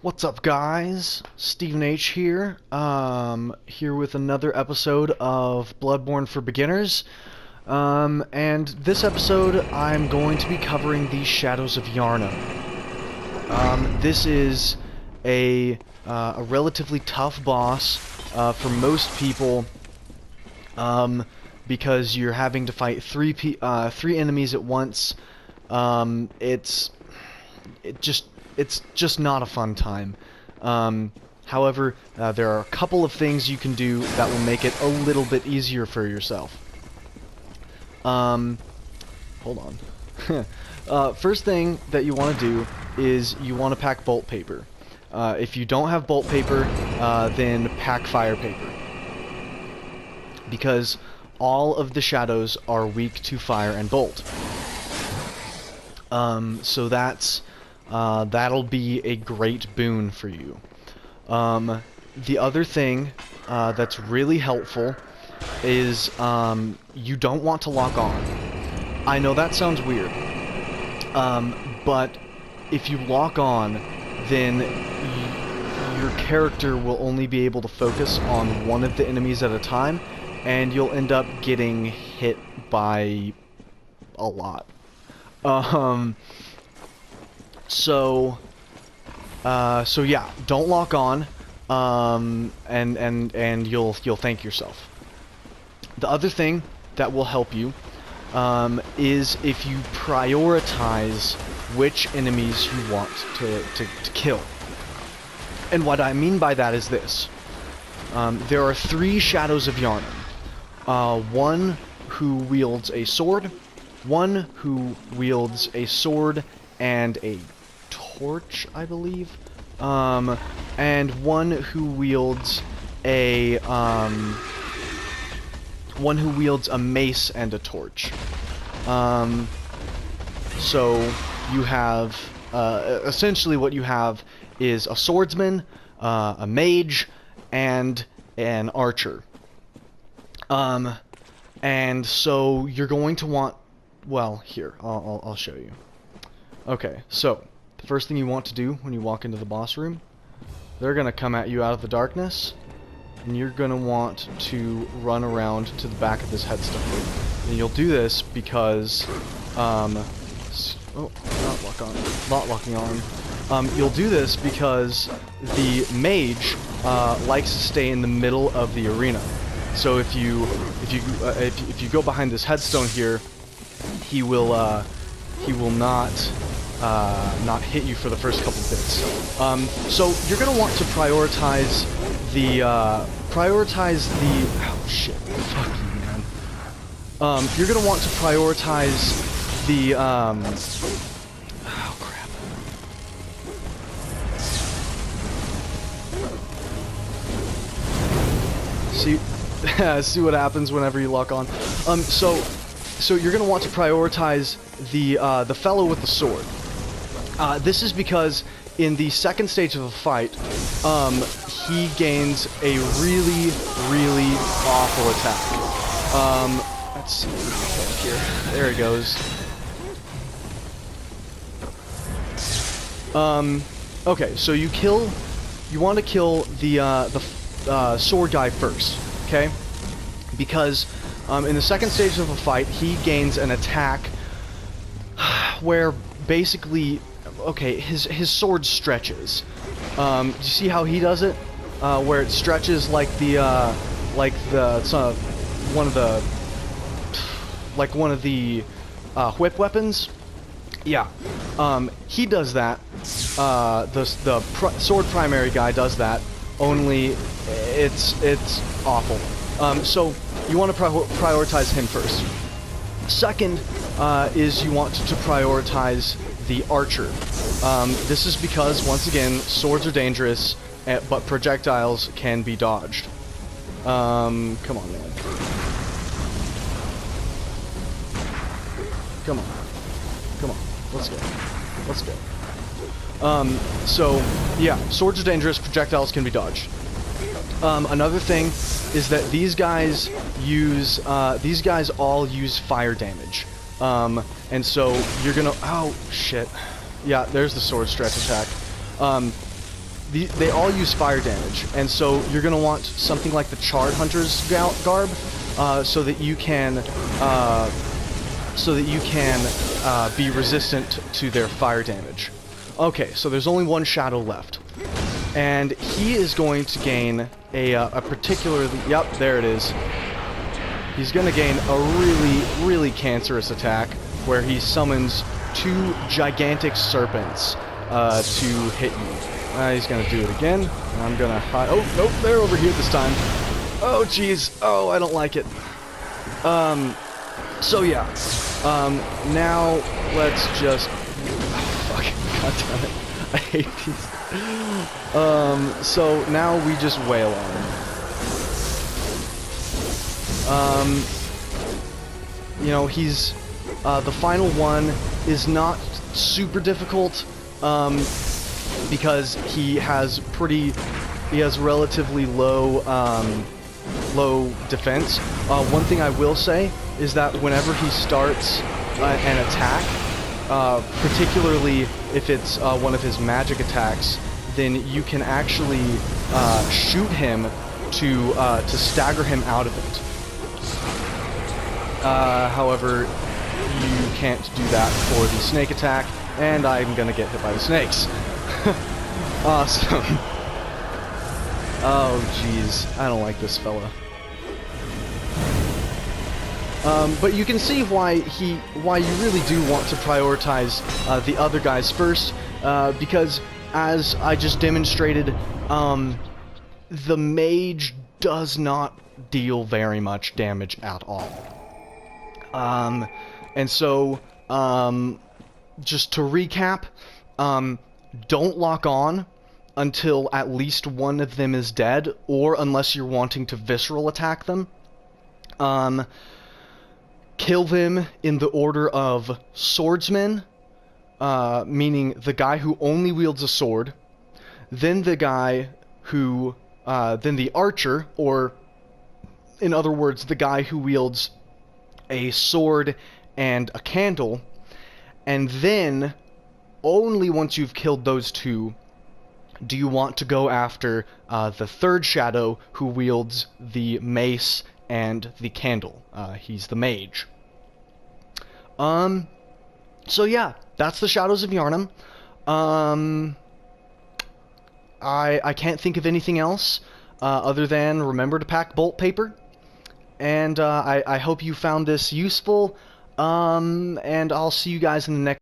What's up, guys? Stephen H here. Here with another episode of Bloodborne for Beginners. And this episode, I'm going to be covering the Shadows of Yharnam. This is a relatively tough boss for most people, because you're having to fight three enemies at once. It's just not a fun time. However, there are a couple of things you can do that will make it a little bit easier for yourself. Hold on. First thing that you want to do is you want to pack bolt paper. If you don't have bolt paper, then pack fire paper, because all of the shadows are weak to fire and bolt. So that'll be a great boon for you. The other thing that's really helpful is you don't want to lock on. I know that sounds weird, but if you lock on, then your character will only be able to focus on one of the enemies at a time, and you'll end up getting hit by a lot. So yeah, don't lock on, and you'll thank yourself. The other thing that will help you is if you prioritize which enemies you want to kill. And what I mean by that is this: there are three Shadows of Yharnam. One who wields a sword, one who wields a sword and a torch, I believe, and one who wields a mace and a torch. So you have essentially what you have is a swordsman, a mage, and an archer. And so you're going to want, well, here, I'll show you. Okay, so the first thing you want to do when you walk into the boss room, they're going to come at you out of the darkness, and you're going to want to run around to the back of this headstone. And you'll do this because, not locking on. You'll do this because the mage likes to stay in the middle of the arena. So if you go behind this headstone here, he will not hit you for the first couple bits. So you're gonna want to prioritize the oh shit, fuck you, man. You're gonna want to prioritize the oh crap. See what happens whenever you lock on. So you're gonna want to prioritize the fellow with the sword. This is because in the second stage of a fight, he gains a really awful attack. Let's see here. There he goes. Okay, so you want to kill the sword guy first, okay? Because in the second stage of a fight, he gains an attack where basically, okay, his sword stretches. Do you see how he does it? Where it stretches like one of the whip weapons. Yeah, he does that. The sword primary guy does that. Only it's awful. So you want to prioritize him first. Second is you want to prioritize the archer. This is because, once again, swords are dangerous, but projectiles can be dodged. Come on, man. Come on. Let's go. So yeah, swords are dangerous, projectiles can be dodged. Another thing is that these guys all use fire damage. And so you're gonna, oh shit. Yeah, there's the sword stretch attack. they all use fire damage, and so you're gonna want something like the Charred Hunter's garb, so that you can be resistant to their fire damage. Okay, so there's only one shadow left, and he is going to gain a particularly, yep, there it is. He's gonna gain a really cancerous attack where he summons 2 gigantic serpents to hit you. He's gonna do it again, and I'm gonna hide. Oh, nope, they're over here this time. Oh, jeez. Oh, I don't like it. So yeah. Now let's just. Fuck. God damn it. I hate these. So now we just wail on him. You know, he's. The final one is not super difficult. Because he has relatively low defense. One thing I will say is that whenever he starts an attack, particularly if it's one of his magic attacks, then you can actually shoot him to stagger him out of it. However, you can't do that for the snake attack, and I'm gonna get hit by the snakes. Awesome. Oh, jeez. I don't like this fella. But you can see why you really do want to prioritize the other guys first, because as I just demonstrated, the mage does not deal very much damage at all. And so, just to recap, don't lock on until at least one of them is dead, or unless you're wanting to visceral attack them. Kill them in the order of swordsman, meaning the guy who only wields a sword, then the guy who, then the archer, or in other words, the guy who wields a sword and a candle, and then only once you've killed those 2 do you want to go after the third shadow who wields the mace and the candle. He's the mage. So yeah, that's the Shadows of Yharnam. I can't think of anything else other than remember to pack bolt paper. And I hope you found this useful. And I'll see you guys in the next